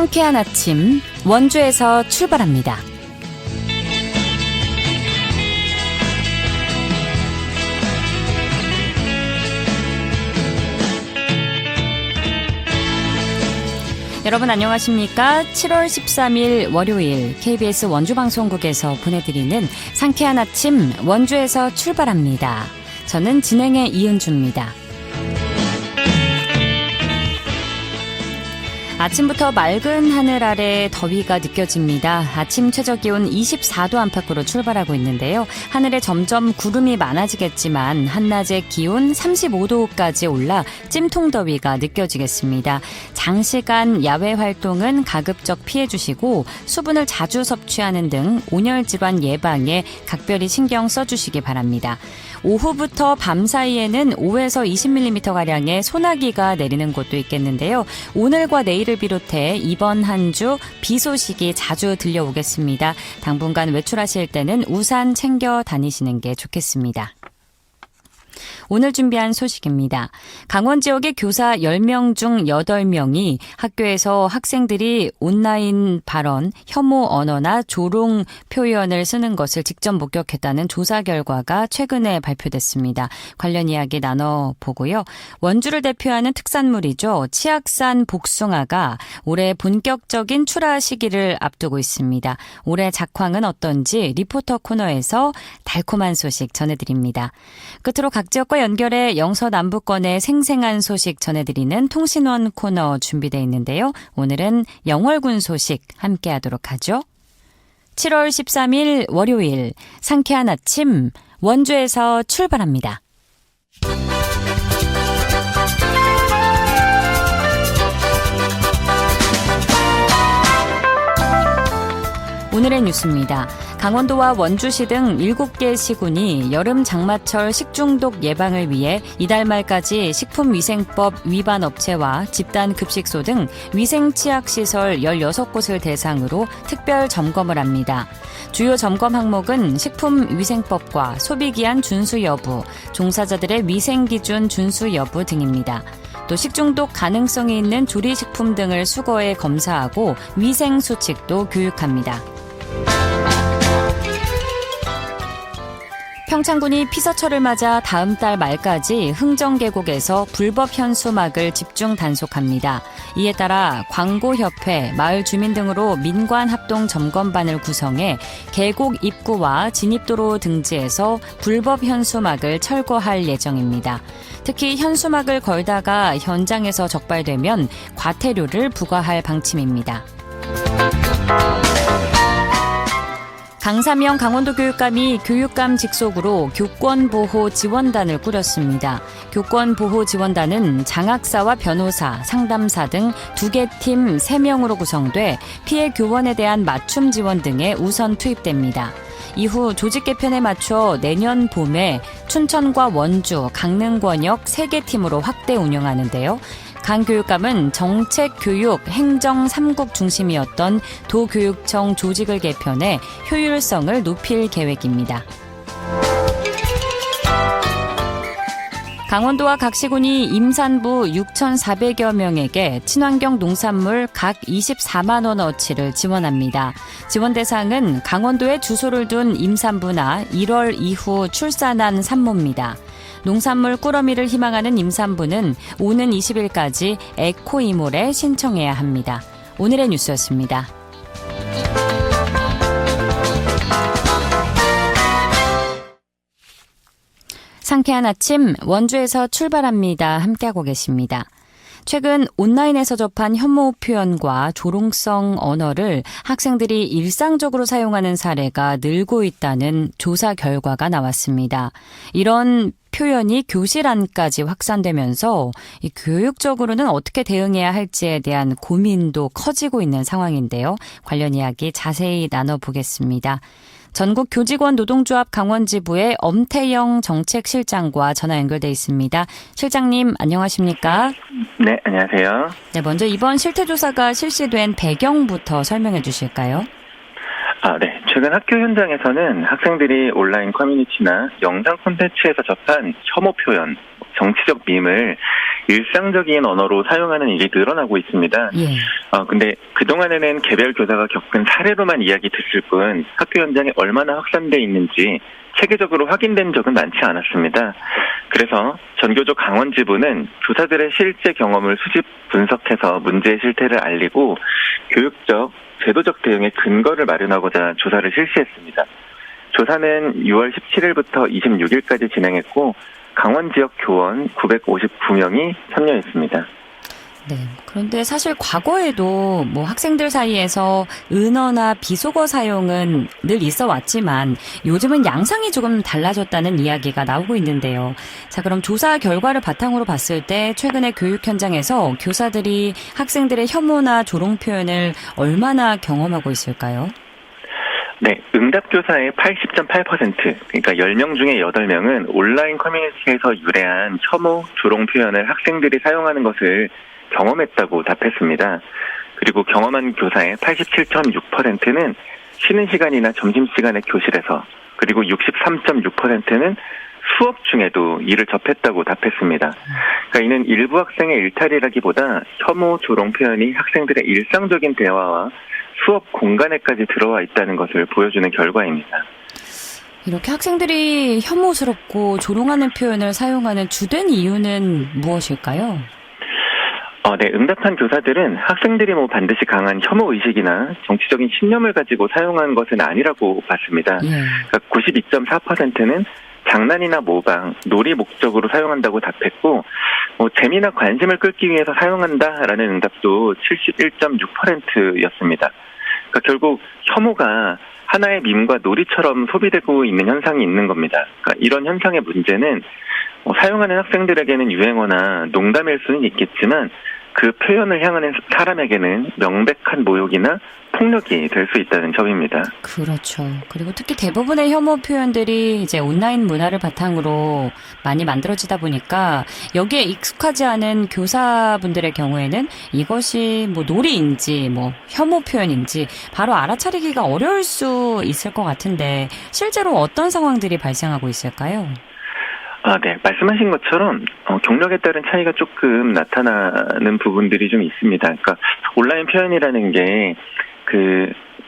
상쾌한 아침, 원주에서 출발합니다. 여러분 안녕하십니까? 7월 13일 월요일 KBS 원주방송국에서 보내드리는 상쾌한 아침, 원주에서 출발합니다. 저는 진행의 이은주입니다. 아침부터 맑은 하늘 아래 더위가 느껴집니다. 아침 최저기온 24도 안팎으로 출발하고 있는데요. 하늘에 점점 구름이 많아지겠지만 한낮의 기온 35도까지 올라 찜통더위가 느껴지겠습니다. 장시간 야외 활동은 가급적 피해주시고 수분을 자주 섭취하는 등 온열 질환 예방에 각별히 신경 써주시기 바랍니다. 오후부터 밤 사이에는 5에서 20mm가량의 소나기가 내리는 곳도 있겠는데요. 오늘과 내일을 비롯해 이번 한 주 비 소식이 자주 들려오겠습니다. 당분간 외출하실 때는 우산 챙겨 다니시는 게 좋겠습니다. 오늘 준비한 소식입니다. 강원 지역의 교사 10명 중 8명이 학교에서 학생들이 온라인 발언, 혐오 언어나 조롱 표현을 쓰는 것을 직접 목격했다는 조사 결과가 최근에 발표됐습니다. 관련 이야기 나눠보고요. 원주를 대표하는 특산물이죠. 치악산 복숭아가 올해 본격적인 출하 시기를 앞두고 있습니다. 올해 작황은 어떤지 리포터 코너에서 달콤한 소식 전해드립니다. 끝으로 각 지역과 연결해 영서남부권의 생생한 소식 전해드리는 통신원 코너 준비되어 있는데요. 오늘은 영월군 소식 함께하도록 하죠. 7월 13일 월요일 상쾌한 아침 원주에서 출발합니다. 오늘의 뉴스입니다. 강원도와 원주시 등 7개 시군이 여름 장마철 식중독 예방을 위해 이달 말까지 식품위생법 위반 업체와 집단급식소 등 위생치약시설 16곳을 대상으로 특별 점검을 합니다. 주요 점검 항목은 식품위생법과 소비기한 준수 여부, 종사자들의 위생기준 준수 여부 등입니다. 또 식중독 가능성이 있는 조리식품 등을 수거해 검사하고 위생수칙도 교육합니다. 평창군이 피서철을 맞아 다음 달 말까지 흥정계곡에서 불법 현수막을 집중 단속합니다. 이에 따라 광고협회, 마을 주민 등으로 민관 합동 점검반을 구성해 계곡 입구와 진입도로 등지에서 불법 현수막을 철거할 예정입니다. 특히 현수막을 걸다가 현장에서 적발되면 과태료를 부과할 방침입니다. 강사명 강원도 교육감이 교육감 직속으로 교권보호 지원단을 꾸렸습니다. 교권보호 지원단은 장학사와 변호사, 상담사 등 2개 팀 3명으로 구성돼 피해 교원에 대한 맞춤 지원 등에 우선 투입됩니다. 이후 조직 개편에 맞춰 내년 봄에 춘천과 원주, 강릉 권역 3개 팀으로 확대 운영하는데요. 강 교육감은 정책, 교육, 행정 3국 중심이었던 도교육청 조직을 개편해 효율성을 높일 계획입니다. 강원도와 각 시군이 임산부 6,400여 명에게 친환경 농산물 각 24만 원어치를 지원합니다. 지원 대상은 강원도에 주소를 둔 임산부나 1월 이후 출산한 산모입니다. 농산물 꾸러미를 희망하는 임산부는 오는 20일까지 에코이몰에 신청해야 합니다. 오늘의 뉴스였습니다. 상쾌한 아침 원주에서 출발합니다. 함께하고 계십니다. 최근 온라인에서 접한 혐오 표현과 조롱성 언어를 학생들이 일상적으로 사용하는 사례가 늘고 있다는 조사 결과가 나왔습니다. 이런 표현이 교실 안까지 확산되면서 교육적으로는 어떻게 대응해야 할지에 대한 고민도 커지고 있는 상황인데요. 관련 이야기 자세히 나눠보겠습니다. 전국 교직원 노동조합 강원지부의 엄태영 정책실장과 전화 연결돼 있습니다. 실장님 안녕하십니까? 네, 안녕하세요. 네, 먼저 이번 실태조사가 실시된 배경부터 설명해 주실까요? 네. 최근 학교 현장에서는 학생들이 온라인 커뮤니티나 영상 콘텐츠에서 접한 혐오 표현, 정치적 밈을 일상적인 언어로 사용하는 일이 늘어나고 있습니다. 예. 근데 그동안에는 개별 교사가 겪은 사례로만 이야기 듣을 뿐 학교 현장에 얼마나 확산돼 있는지 체계적으로 확인된 적은 많지 않았습니다. 그래서 전교조 강원지부는 교사들의 실제 경험을 수집 분석해서 문제의 실태를 알리고 교육적, 제도적 대응의 근거를 마련하고자 조사를 실시했습니다. 조사는 6월 17일부터 26일까지 진행했고 강원 지역 교원 959명이 참여했습니다. 네. 그런데 사실 과거에도 뭐 학생들 사이에서 은어나 비속어 사용은 늘 있어 왔지만 요즘은 양상이 조금 달라졌다는 이야기가 나오고 있는데요. 자, 그럼 조사 결과를 바탕으로 봤을 때 최근에 교육 현장에서 교사들이 학생들의 혐오나 조롱 표현을 얼마나 경험하고 있을까요? 네, 응답교사의 80.8%, 그러니까 10명 중에 8명은 온라인 커뮤니티에서 유래한 혐오, 조롱 표현을 학생들이 사용하는 것을 경험했다고 답했습니다. 그리고 경험한 교사의 87.6%는 쉬는 시간이나 점심시간에 교실에서, 그리고 63.6%는 수업 중에도 이를 접했다고 답했습니다. 그러니까 이는 일부 학생의 일탈이라기보다 혐오, 조롱 표현이 학생들의 일상적인 대화와 수업 공간에까지 들어와 있다는 것을 보여주는 결과입니다. 이렇게 학생들이 혐오스럽고 조롱하는 표현을 사용하는 주된 이유는 무엇일까요? 네, 응답한 교사들은 학생들이 반드시 강한 혐오 의식이나 정치적인 신념을 가지고 사용한 것은 아니라고 봤습니다. 예. 그러니까 92.4%는 장난이나 모방, 놀이 목적으로 사용한다고 답했고, 재미나 관심을 끌기 위해서 사용한다라는 응답도 71.6%였습니다. 그러니까 결국 혐오가 하나의 밈과 놀이처럼 소비되고 있는 현상이 있는 겁니다. 그러니까 이런 현상의 문제는 사용하는 학생들에게는 유행어나 농담일 수는 있겠지만 그 표현을 향하는 사람에게는 명백한 모욕이나 폭력이 될 수 있다는 점입니다. 그렇죠. 그리고 특히 대부분의 혐오 표현들이 이제 온라인 문화를 바탕으로 많이 만들어지다 보니까 여기에 익숙하지 않은 교사분들의 경우에는 이것이 뭐 놀이인지 뭐 혐오 표현인지 바로 알아차리기가 어려울 수 있을 것 같은데 실제로 어떤 상황들이 발생하고 있을까요? 네. 말씀하신 것처럼 경력에 따른 차이가 조금 나타나는 부분들이 좀 있습니다. 그러니까 온라인 표현이라는 게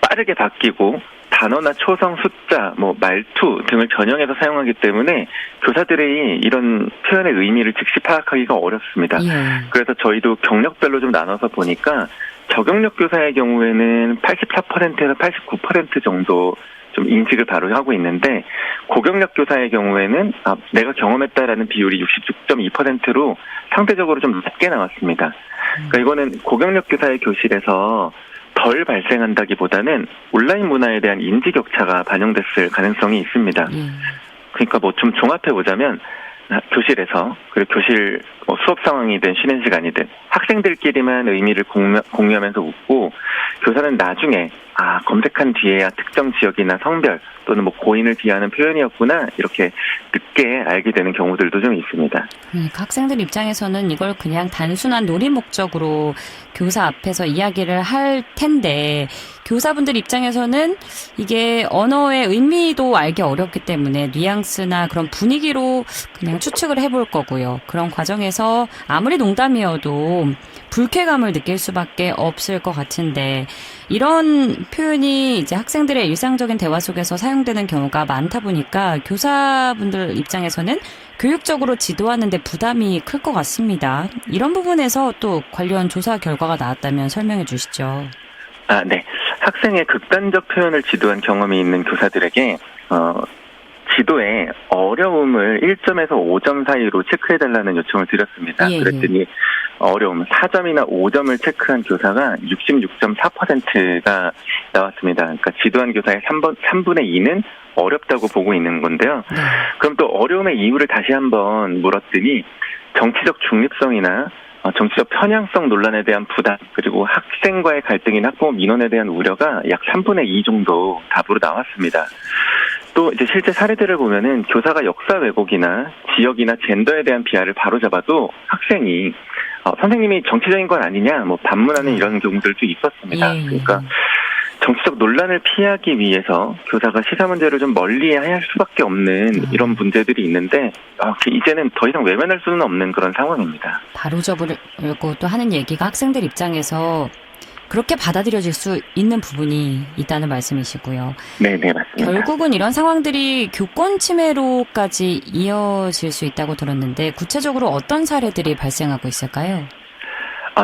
빠르게 바뀌고 단어나 초성, 숫자, 말투 등을 변형해서 사용하기 때문에 교사들이 이런 표현의 의미를 즉시 파악하기가 어렵습니다. 예. 그래서 저희도 경력별로 좀 나눠서 보니까 저경력 교사의 경우에는 84%에서 89% 정도 좀 인식을 바로 하고 있는데 고경력 교사의 경우에는 내가 경험했다라는 비율이 66.2%로 상대적으로 좀 낮게 나왔습니다. 그러니까 이거는 고경력 교사의 교실에서 덜 발생한다기보다는 온라인 문화에 대한 인지 격차가 반영됐을 가능성이 있습니다. 그러니까 좀 종합해보자면 교실에서 그리고 교실 수업 상황이든 쉬는 시간이든 학생들끼리만 의미를 공유하면서 웃고 교사는 나중에 검색한 뒤에야 특정 지역이나 성별 또는 고인을 비하하는 표현이었구나 이렇게 늦게 알게 되는 경우들도 좀 있습니다. 학생들 입장에서는 이걸 그냥 단순한 놀이 목적으로 교사 앞에서 이야기를 할 텐데 교사분들 입장에서는 이게 언어의 의미도 알기 어렵기 때문에 뉘앙스나 그런 분위기로 그냥 추측을 해볼 거고요. 그런 과정에서 아무리 농담이어도 불쾌감을 느낄 수밖에 없을 것 같은데 이런 표현이 이제 학생들의 일상적인 대화 속에서 사용되는 경우가 많다 보니까 교사분들 입장에서는 교육적으로 지도하는 데 부담이 클 것 같습니다. 이런 부분에서 또 관련 조사 결과가 나왔다면 설명해 주시죠. 네. 학생의 극단적 표현을 지도한 경험이 있는 교사들에게 지도에 어려움을 1점에서 5점 사이로 체크해달라는 요청을 드렸습니다. 그랬더니 어려움 4점이나 5점을 체크한 교사가 66.4%가 나왔습니다. 그러니까 지도한 교사의 3분의 2는 어렵다고 보고 있는 건데요. 그럼 또 어려움의 이유를 다시 한번 물었더니 정치적 중립성이나 정치적 편향성 논란에 대한 부담, 그리고 학생과의 갈등이나 학부모 민원에 대한 우려가 약 3분의 2 정도 답으로 나왔습니다. 또 이제 실제 사례들을 보면은 교사가 역사 왜곡이나 지역이나 젠더에 대한 비하를 바로잡아도 학생이 선생님이 정치적인 건 아니냐, 반문하는 이런 경우들도 있었습니다. 그러니까 정치적 논란을 피하기 위해서 교사가 시사 문제를 좀 멀리해야 할 수밖에 없는 이런 문제들이 있는데 이제는 더 이상 외면할 수는 없는 그런 상황입니다. 바로 접으려고 또 하는 얘기가 학생들 입장에서 그렇게 받아들여질 수 있는 부분이 있다는 말씀이시고요. 네네, 맞습니다. 결국은 이런 상황들이 교권 침해로까지 이어질 수 있다고 들었는데 구체적으로 어떤 사례들이 발생하고 있을까요?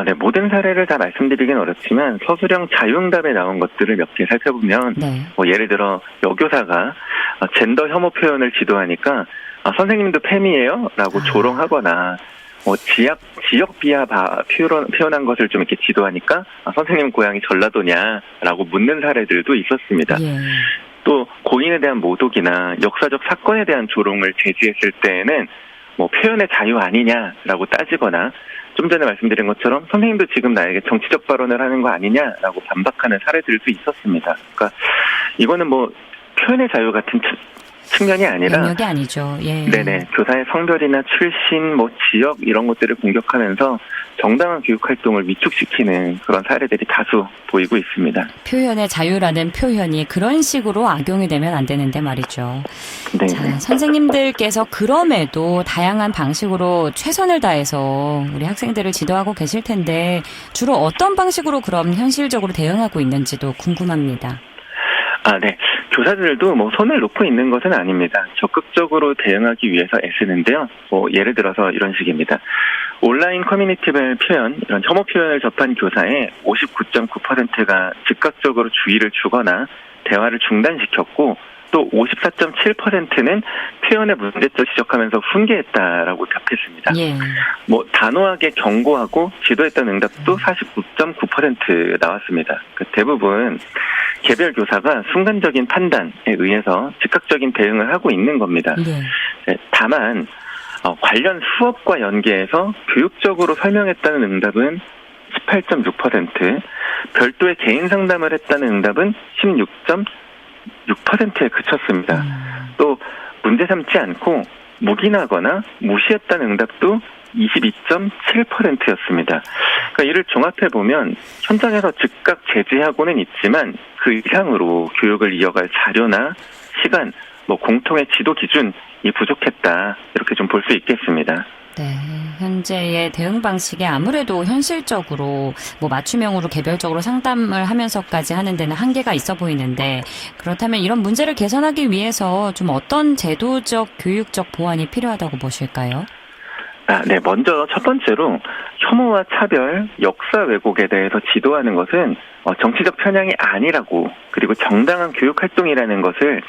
네, 모든 사례를 다 말씀드리긴 어렵지만 서술형 자유응답에 나온 것들을 몇 개 살펴보면 네. 예를 들어 여교사가 젠더 혐오 표현을 지도하니까 선생님도 팸이에요? 라고 조롱하거나 지역 비하 표현한 것을 좀 이렇게 지도하니까 선생님 고향이 전라도냐라고 묻는 사례들도 있었습니다. 예. 또 고인에 대한 모독이나 역사적 사건에 대한 조롱을 제지했을 때에는 표현의 자유 아니냐라고 따지거나 좀 전에 말씀드린 것처럼 선생님도 지금 나에게 정치적 발언을 하는 거 아니냐라고 반박하는 사례들도 있었습니다. 그러니까 이거는 표현의 자유 같은 측면이 아니라 영역이 아니죠. 예. 네네, 교사의 성별이나 출신, 지역 이런 것들을 공격하면서 정당한 교육 활동을 위축시키는 그런 사례들이 다수 보이고 있습니다. 표현의 자유라는 표현이 그런 식으로 악용이 되면 안 되는데 말이죠. 네. 자, 선생님들께서 그럼에도 다양한 방식으로 최선을 다해서 우리 학생들을 지도하고 계실 텐데 주로 어떤 방식으로 그럼 현실적으로 대응하고 있는지도 궁금합니다. 네. 교사들도 손을 놓고 있는 것은 아닙니다. 적극적으로 대응하기 위해서 애쓰는데요. 예를 들어서 이런 식입니다. 온라인 커뮤니티별 표현, 이런 혐오 표현을 접한 교사의 59.9%가 즉각적으로 주의를 주거나 대화를 중단시켰고 또 54.7%는 표현의 문제점 지적하면서 훈계했다라고 답했습니다. 예. 단호하게 경고하고 지도했다는 응답도 49.9% 나왔습니다. 대부분 개별 교사가 순간적인 판단에 의해서 즉각적인 대응을 하고 있는 겁니다. 예. 다만 관련 수업과 연계해서 교육적으로 설명했다는 응답은 18.6%, 별도의 개인 상담을 했다는 응답은 16.6%에 그쳤습니다. 또 문제 삼지 않고 묵인하거나 무시했다는 응답도 22.7%였습니다. 그러니까 이를 종합해보면 현장에서 즉각 제지하고는 있지만 그 이상으로 교육을 이어갈 자료나 시간, 공통의 지도 기준이 부족했다. 이렇게 좀 볼 수 있겠습니다. 네, 현재의 대응 방식이 아무래도 현실적으로 맞춤형으로 개별적으로 상담을 하면서까지 하는 데는 한계가 있어 보이는데 그렇다면 이런 문제를 개선하기 위해서 좀 어떤 제도적, 교육적 보완이 필요하다고 보실까요? 네. 먼저 첫 번째로 혐오와 차별, 역사 왜곡에 대해서 지도하는 것은 정치적 편향이 아니라고 그리고 정당한 교육 활동이라는 것을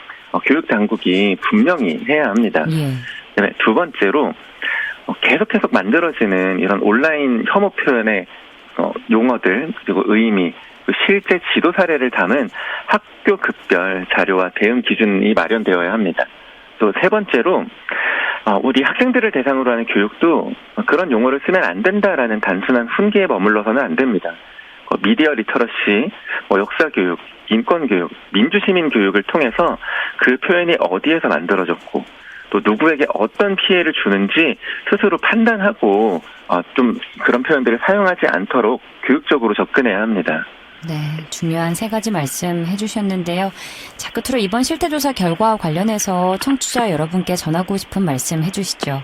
교육 당국이 분명히 해야 합니다. 예. 네, 두 번째로 계속해서 만들어지는 이런 온라인 혐오 표현의 용어들 그리고 의미, 실제 지도 사례를 담은 학교 급별 자료와 대응 기준이 마련되어야 합니다. 또 세 번째로 우리 학생들을 대상으로 하는 교육도 그런 용어를 쓰면 안 된다라는 단순한 훈계에 머물러서는 안 됩니다. 미디어 리터러시, 역사 교육, 인권 교육, 민주시민 교육을 통해서 그 표현이 어디에서 만들어졌고 또 누구에게 어떤 피해를 주는지 스스로 판단하고 좀 그런 표현들을 사용하지 않도록 교육적으로 접근해야 합니다. 네, 중요한 세 가지 말씀해 주셨는데요. 자, 끝으로 이번 실태조사 결과와 관련해서 청취자 여러분께 전하고 싶은 말씀 해주시죠.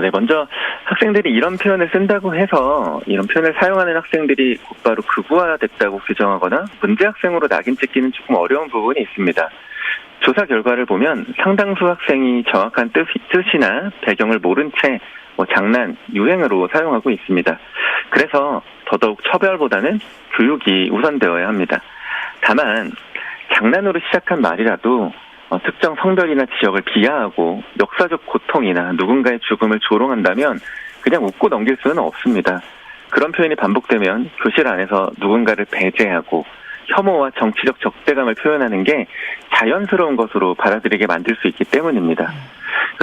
네, 먼저 학생들이 이런 표현을 쓴다고 해서 이런 표현을 사용하는 학생들이 곧바로 극우화됐다고 규정하거나 문제 학생으로 낙인 찍기는 조금 어려운 부분이 있습니다. 조사 결과를 보면 상당수 학생이 정확한 뜻이나 배경을 모른 채 장난, 유행으로 사용하고 있습니다. 그래서 더더욱 처벌보다는 교육이 우선되어야 합니다. 다만 장난으로 시작한 말이라도 특정 성별이나 지역을 비하하고 역사적 고통이나 누군가의 죽음을 조롱한다면 그냥 웃고 넘길 수는 없습니다. 그런 표현이 반복되면 교실 안에서 누군가를 배제하고 혐오와 정치적 적대감을 표현하는 게 자연스러운 것으로 받아들이게 만들 수 있기 때문입니다.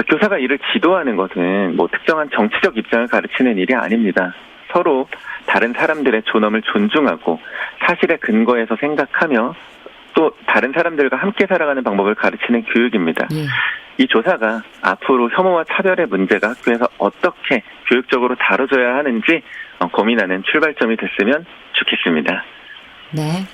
교사가 이를 지도하는 것은 특정한 정치적 입장을 가르치는 일이 아닙니다. 서로 다른 사람들의 존엄을 존중하고 사실의 근거에서 생각하며 또 다른 사람들과 함께 살아가는 방법을 가르치는 교육입니다. 이 조사가 앞으로 혐오와 차별의 문제가 학교에서 어떻게 교육적으로 다뤄져야 하는지 고민하는 출발점이 됐으면 좋겠습니다. 네.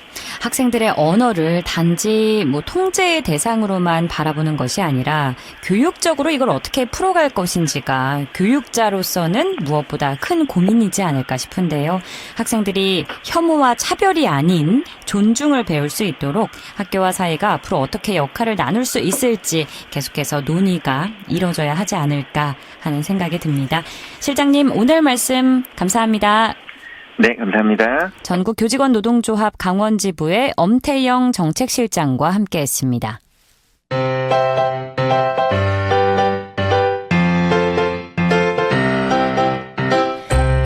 학생들의 언어를 단지 통제의 대상으로만 바라보는 것이 아니라 교육적으로 이걸 어떻게 풀어갈 것인지가 교육자로서는 무엇보다 큰 고민이지 않을까 싶은데요. 학생들이 혐오와 차별이 아닌 존중을 배울 수 있도록 학교와 사회가 앞으로 어떻게 역할을 나눌 수 있을지 계속해서 논의가 이뤄져야 하지 않을까 하는 생각이 듭니다. 실장님, 오늘 말씀 감사합니다. 네, 감사합니다. 전국교직원노동조합 강원지부의 엄태영 정책실장과 함께했습니다.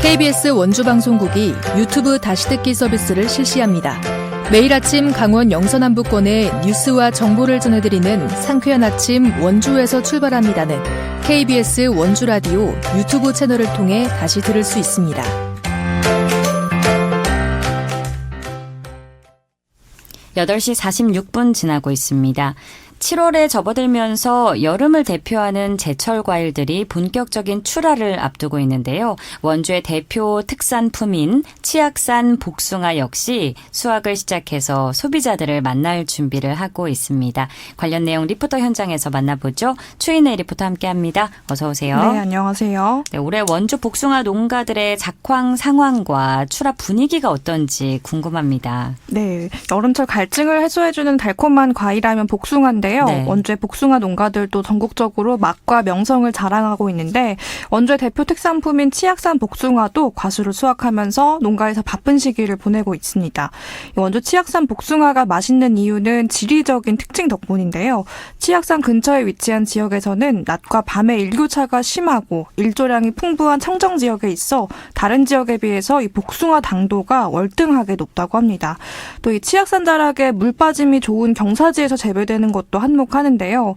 KBS 원주방송국이 유튜브 다시 듣기 서비스를 실시합니다. 매일 아침 강원 영서남부권의 뉴스와 정보를 전해드리는 상쾌한 아침 원주에서 출발합니다는 KBS 원주라디오 유튜브 채널을 통해 다시 들을 수 있습니다. (8시 46분) 지나고 있습니다. 7월에 접어들면서 여름을 대표하는 제철 과일들이 본격적인 출하를 앞두고 있는데요. 원주의 대표 특산품인 치악산 복숭아 역시 수확을 시작해서 소비자들을 만날 준비를 하고 있습니다. 관련 내용 리포터 현장에서 만나보죠. 추인혜 리포터 함께합니다. 어서 오세요. 네, 안녕하세요. 네, 올해 원주 복숭아 농가들의 작황 상황과 출하 분위기가 어떤지 궁금합니다. 네, 여름철 갈증을 해소해주는 달콤한 과일하면 복숭아인데요. 네. 원주의 복숭아 농가들도 전국적으로 맛과 명성을 자랑하고 있는데 원주의 대표 특산품인 치악산 복숭아도 과수를 수확하면서 농가에서 바쁜 시기를 보내고 있습니다. 원주 치악산 복숭아가 맛있는 이유는 지리적인 특징 덕분인데요. 치악산 근처에 위치한 지역에서는 낮과 밤의 일교차가 심하고 일조량이 풍부한 청정 지역에 있어 다른 지역에 비해서 이 복숭아 당도가 월등하게 높다고 합니다. 또 이 치악산 자락에 물 빠짐이 좋은 경사지에서 재배되는 것도 한몫하는데요.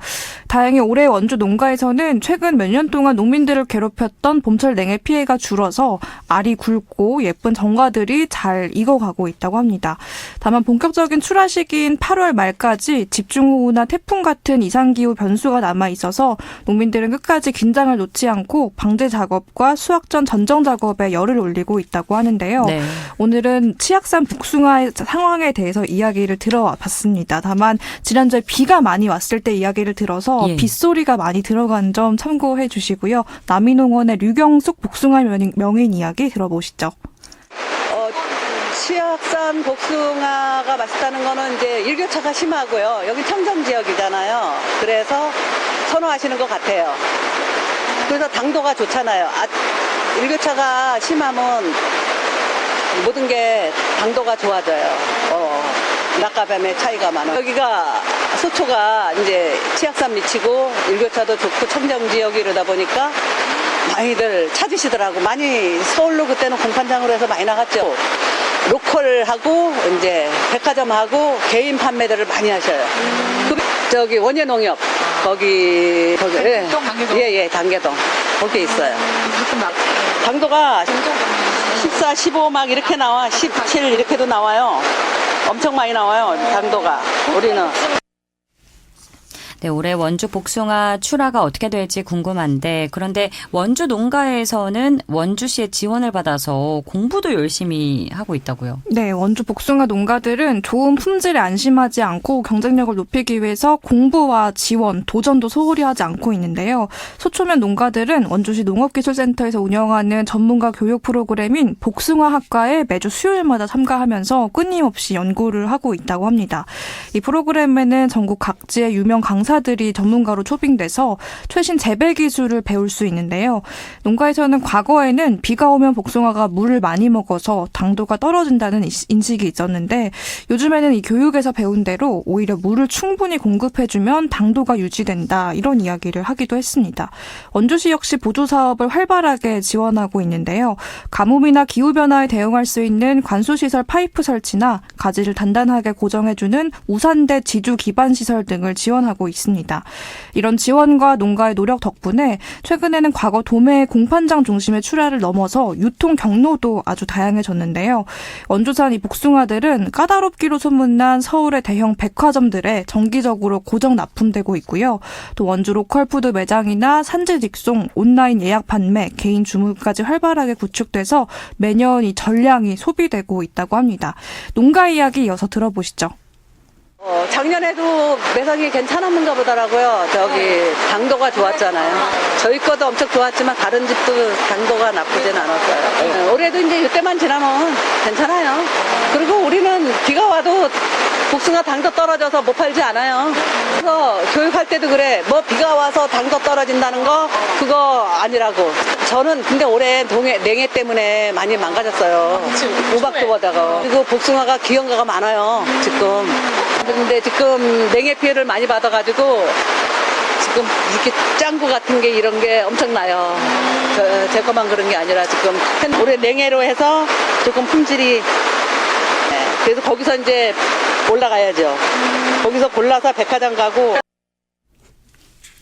다행히 올해 원주 농가에서는 최근 몇 년 동안 농민들을 괴롭혔던 봄철 냉해 피해가 줄어서 알이 굵고 예쁜 정과들이 잘 익어가고 있다고 합니다. 다만 본격적인 출하 시기인 8월 말까지 집중호우나 태풍 같은 이상기후 변수가 남아있어서 농민들은 끝까지 긴장을 놓지 않고 방제 작업과 수확 전 전정 작업에 열을 올리고 있다고 하는데요. 네. 오늘은 치악산 복숭아의 상황에 대해서 이야기를 들어봤습니다. 다만 지난주에 비가 많이 왔을 때 이야기를 들어서 예. 빗소리가 많이 들어간 점 참고해 주시고요. 남이농원의 류경숙 복숭아 명인 이야기 들어보시죠. 치악산 복숭아가 맛있다는 거는 이제 일교차가 심하고요. 여기 청정 지역이잖아요. 그래서 선호하시는 것 같아요. 그래서 당도가 좋잖아요. 일교차가 심하면 모든 게 당도가 좋아져요. 낮과 밤의 차이가 많아요. 여기가 소초가 이제 치악산 미치고 일교차도 좋고 청정 지역이 이러다 보니까 많이들 찾으시더라고. 많이 서울로 그때는 공판장으로 해서 많이 나갔죠. 로컬하고 이제 백화점하고 개인 판매들을 많이 하셔요. 저기 원예농협 거기 예, 예, 단계동 거기 있어요. 당도가 14, 15 막 이렇게 나와. 17 이렇게도 나와요. 엄청 많이 나와요, 당도가. 우리는. 네, 올해 원주 복숭아 출하가 어떻게 될지 궁금한데, 그런데 원주 농가에서는 원주시의 지원을 받아서 공부도 열심히 하고 있다고요? 네, 원주 복숭아 농가들은 좋은 품질에 안심하지 않고 경쟁력을 높이기 위해서 공부와 지원, 도전도 소홀히 하지 않고 있는데요. 소초면 농가들은 원주시 농업기술센터에서 운영하는 전문가 교육 프로그램인 복숭아학과에 매주 수요일마다 참가하면서 끊임없이 연구를 하고 있다고 합니다. 이 프로그램에는 전국 각지의 유명 강사들이 전문가로 초빙돼서 최신 재배 기술을 배울 수 있는데요. 농가에서는 과거에는 비가 오면 복숭아가 물을 많이 먹어서 당도가 떨어진다는 인식이 있었는데 요즘에는 이 교육에서 배운 대로 오히려 물을 충분히 공급해주면 당도가 유지된다, 이런 이야기를 하기도 했습니다. 원주시 역시 보조사업을 활발하게 지원하고 있는데요. 가뭄이나 기후변화에 대응할 수 있는 관수시설 파이프 설치나 가지를 단단하게 고정해주는 우산대 지주 기반시설 등을 지원하고 있습니다. 있습니다. 이런 지원과 농가의 노력 덕분에 최근에는 과거 도매 공판장 중심의 출하를 넘어서 유통 경로도 아주 다양해졌는데요. 원주산 이 복숭아들은 까다롭기로 소문난 서울의 대형 백화점들에 정기적으로 고정 납품되고 있고요. 또 원주 로컬푸드 매장이나 산지 직송, 온라인 예약 판매, 개인 주문까지 활발하게 구축돼서 매년 이 전량이 소비되고 있다고 합니다. 농가 이야기 이어서 들어보시죠. 작년에도 매상이 괜찮았는가 보더라고요. 당도가 좋았잖아요. 저희 거도 엄청 좋았지만 다른 집도 당도가 나쁘진 않았어요. 올해도 이제 이때만 지나면 괜찮아요. 그리고 우리는 비가 와도 복숭아 당도 떨어져서 못 팔지 않아요. 그래서 교육할 때도 그래. 뭐 비가 와서 당도 떨어진다는 거 그거 아니라고. 저는 근데 올해 냉해 때문에 많이 망가졌어요. 우박도 보다가. 그리고 복숭아가 기형가가 많아요. 지금. 근데 지금 냉해 피해를 많이 받아가지고 지금 이렇게 짱구 같은 게 이런 게 엄청나요. 제 것만 그런 게 아니라 지금 올해 냉해로 해서 조금 품질이 그래서 거기서 이제 올라가야죠. 거기서 골라서 백화점 가고.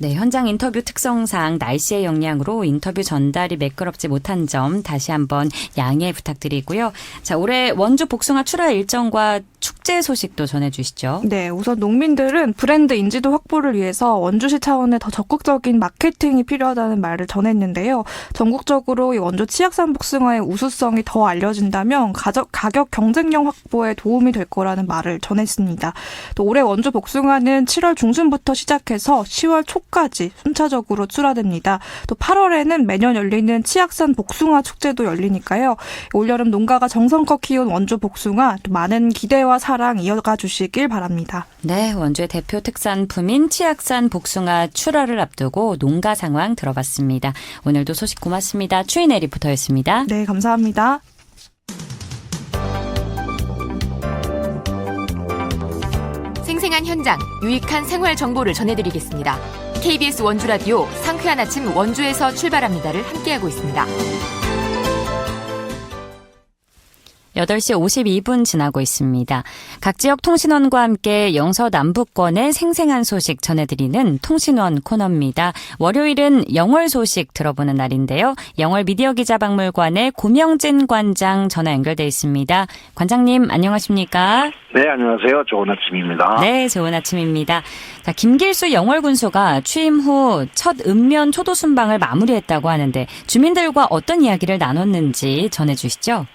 네, 현장 인터뷰 특성상 날씨의 영향으로 인터뷰 전달이 매끄럽지 못한 점 다시 한번 양해 부탁드리고요. 자, 올해 원주 복숭아 출하 일정과 축제 소식도 전해주시죠. 네, 우선 농민들은 브랜드 인지도 확보를 위해서 원주시 차원의 더 적극적인 마케팅이 필요하다는 말을 전했는데요. 전국적으로 이 원주 치악산 복숭아의 우수성이 더 알려진다면 가격 경쟁력 확보에 도움이 될 거라는 말을 전했습니다. 또 올해 원주 복숭아는 7월 중순부터 시작해서 10월 초까지 순차적으로 출하됩니다. 또 8월에는 매년 열리는 치악산 복숭아 축제도 열리니까요. 올여름 농가가 정성껏 키운 원주 복숭아 또 많은 기대와 사랑 이어가 주시길 바랍니다. 네, 원주의 대표 특산품인 치악산 복숭아 출하를 앞두고 농가 상황 들어봤습니다. 오늘도 소식 고맙습니다. 추인애 리포터였습니다. 네, 감사합니다. 생생한 현장, 유익한 생활 정보를 전해드리겠습니다. KBS 원주라디오 상쾌한 아침 원주에서 출발합니다를 함께하고 있습니다. 8시 52분 지나고 있습니다. 각 지역 통신원과 함께 영서 남부권의 생생한 소식 전해드리는 통신원 코너입니다. 월요일은 영월 소식 들어보는 날인데요. 영월 미디어 기자 박물관의 고명진 관장 전화 연결돼 있습니다. 관장님 안녕하십니까? 네, 안녕하세요. 좋은 아침입니다. 네, 좋은 아침입니다. 자, 김길수 영월 군수가 취임 후 첫 읍면 초도 순방을 마무리했다고 하는데 주민들과 어떤 이야기를 나눴는지 전해주시죠.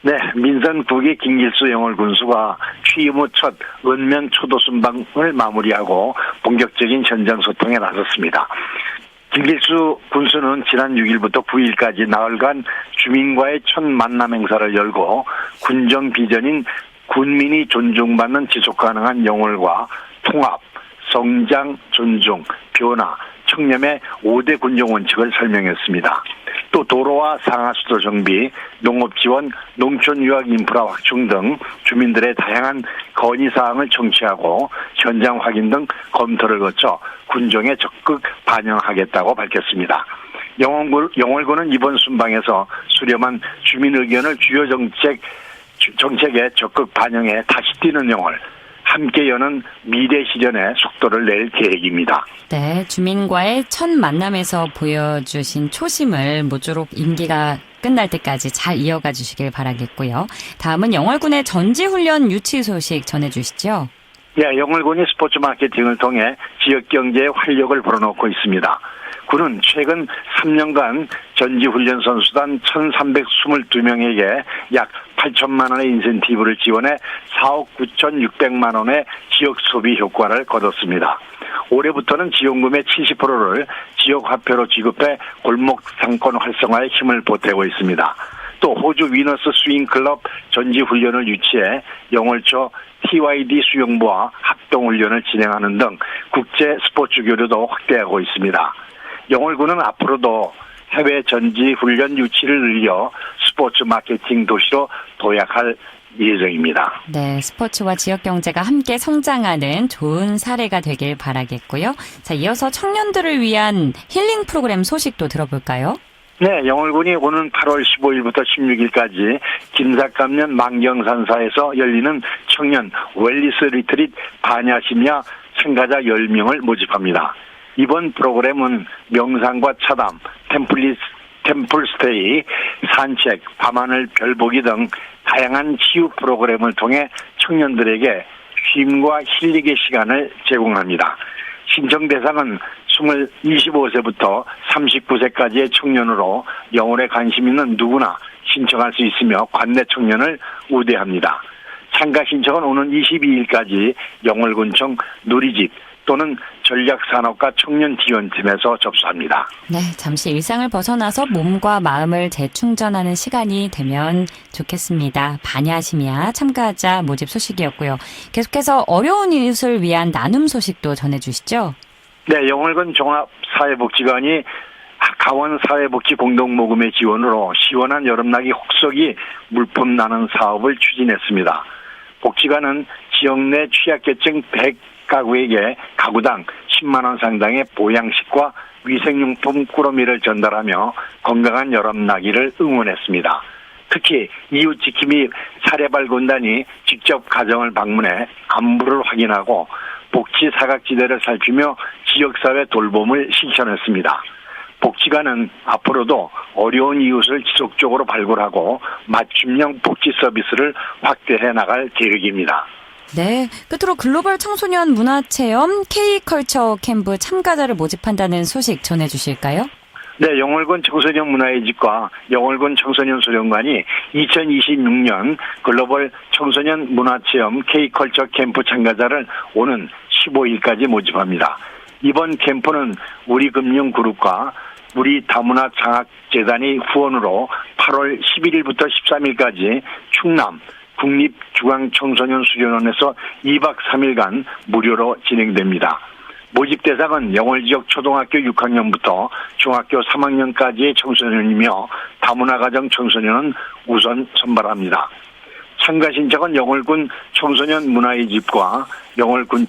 네, 민선 9기 김길수 영월 군수가 취임 후 첫 읍면 초도 순방을 마무리하고 본격적인 현장 소통에 나섰습니다. 김길수 군수는 지난 6일부터 9일까지 나흘간 주민과의 첫 만남 행사를 열고 군정 비전인 군민이 존중받는 지속가능한 영월과 통합, 성장, 존중, 변화, 청렴의 5대 군정 원칙을 설명했습니다. 또 도로와 상하수도 정비, 농업 지원, 농촌 유학 인프라 확충 등 주민들의 다양한 건의사항을 청취하고 현장 확인 등 검토를 거쳐 군정에 적극 반영하겠다고 밝혔습니다. 영월군은 이번 순방에서 수렴한 주민 의견을 주요 정책에 적극 반영해 다시 뛰는 영월, 함께 여는 미래 실현에 속도를 낼 계획입니다. 네, 주민과의 첫 만남에서 보여주신 초심을 모쪼록 임기가 끝날 때까지 잘 이어가 주시길 바라겠고요. 다음은 영월군의 전지훈련 유치 소식 전해주시죠. 네, 영월군이 스포츠 마케팅을 통해 지역 경제에 활력을 불어넣고 있습니다. 군은 최근 3년간 전지훈련 선수단 1,322명에게 약 8천만 원의 인센티브를 지원해 4억 9,600만 원의 지역 소비 효과를 거뒀습니다. 올해부터는 지원금의 70%를 지역 화폐로 지급해 골목 상권 활성화에 힘을 보태고 있습니다. 또 호주 위너스 스윙클럽 전지훈련을 유치해 영월초 TYD 수영부와 합동훈련을 진행하는 등 국제 스포츠 교류도 확대하고 있습니다. 영월군은 앞으로도 해외 전지훈련 유치를 늘려 스포츠 마케팅 도시로 도약할 예정입니다. 네, 스포츠와 지역 경제가 함께 성장하는 좋은 사례가 되길 바라겠고요. 자, 이어서 청년들을 위한 힐링 프로그램 소식도 들어볼까요? 네, 영월군이 오는 8월 15일부터 16일까지 김삿감년 만경산사에서 열리는 청년 웰리스 리트릿 반야심야 참가자 10명을 모집합니다. 이번 프로그램은 명상과 차담, 템플스테이, 산책, 밤하늘 별보기 등 다양한 치유 프로그램을 통해 청년들에게 쉼과 힐링의 시간을 제공합니다. 신청 대상은 25세부터 39세까지의 청년으로 영월에 관심 있는 누구나 신청할 수 있으며 관내 청년을 우대합니다. 참가 신청은 오는 22일까지 영월군청 누리집 또는 전략산업과 청년지원팀에서 접수합니다. 네, 잠시 일상을 벗어나서 몸과 마음을 재충전하는 시간이 되면 좋겠습니다. 반야심야 참가자 모집 소식이었고요. 계속해서 어려운 이웃을 위한 나눔 소식도 전해주시죠. 네, 영월군 종합사회복지관이 강원사회복지공동모금의 지원으로 시원한 여름나기 혹석이 물품 나눔 사업을 추진했습니다. 복지관은 지역 내 취약계층 100가구에게 가구당 10만 원 상당의 보양식과 위생용품 꾸러미를 전달하며 건강한 여름나기를 응원했습니다. 특히 이웃지킴이 사례발군단이 직접 가정을 방문해 안부를 확인하고 복지 사각지대를 살피며 지역사회 돌봄을 실천했습니다. 복지관은 앞으로도 어려운 이웃을 지속적으로 발굴하고 맞춤형 복지 서비스를 확대해 나갈 계획입니다. 네, 끝으로 글로벌 청소년 문화체험 K컬처 캠프 참가자를 모집한다는 소식 전해주실까요? 네, 영월군 청소년 문화의 집과 영월군 청소년 수련관이 2026년 글로벌 청소년 문화체험 K컬처 캠프 참가자를 오는 15일까지 모집합니다. 이번 캠프는 우리금융그룹과 우리 다문화 장학재단이 후원으로 8월 11일부터 13일까지 충남 국립중앙청소년수련원에서 2박 3일간 무료로 진행됩니다. 모집 대상은 영월 지역 초등학교 6학년부터 중학교 3학년까지의 청소년이며 다문화 가정 청소년은 우선 선발합니다. 참가 신청은 영월군 청소년 문화의 집과 영월군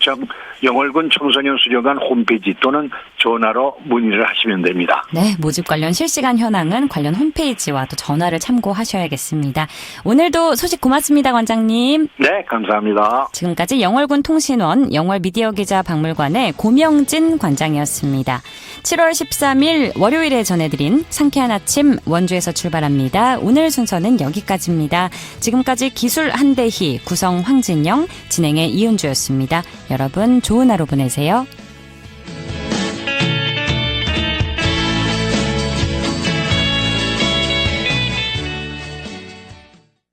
청소년 수련관 홈페이지 또는 전화로 문의를 하시면 됩니다. 네, 모집 관련 실시간 현황은 관련 홈페이지와 또 전화를 참고하셔야겠습니다. 오늘도 소식 고맙습니다, 관장님. 네, 감사합니다. 지금까지 영월군 통신원 영월미디어기자 박물관의 고명진 관장이었습니다. 7월 13일 월요일에 전해드린 상쾌한 아침 원주에서 출발합니다. 오늘 순서는 여기까지입니다. 지금까지 기술 한대희, 구성 황진영, 진행의 이은주였습니다. 여러분 좋은 하루 보내세요.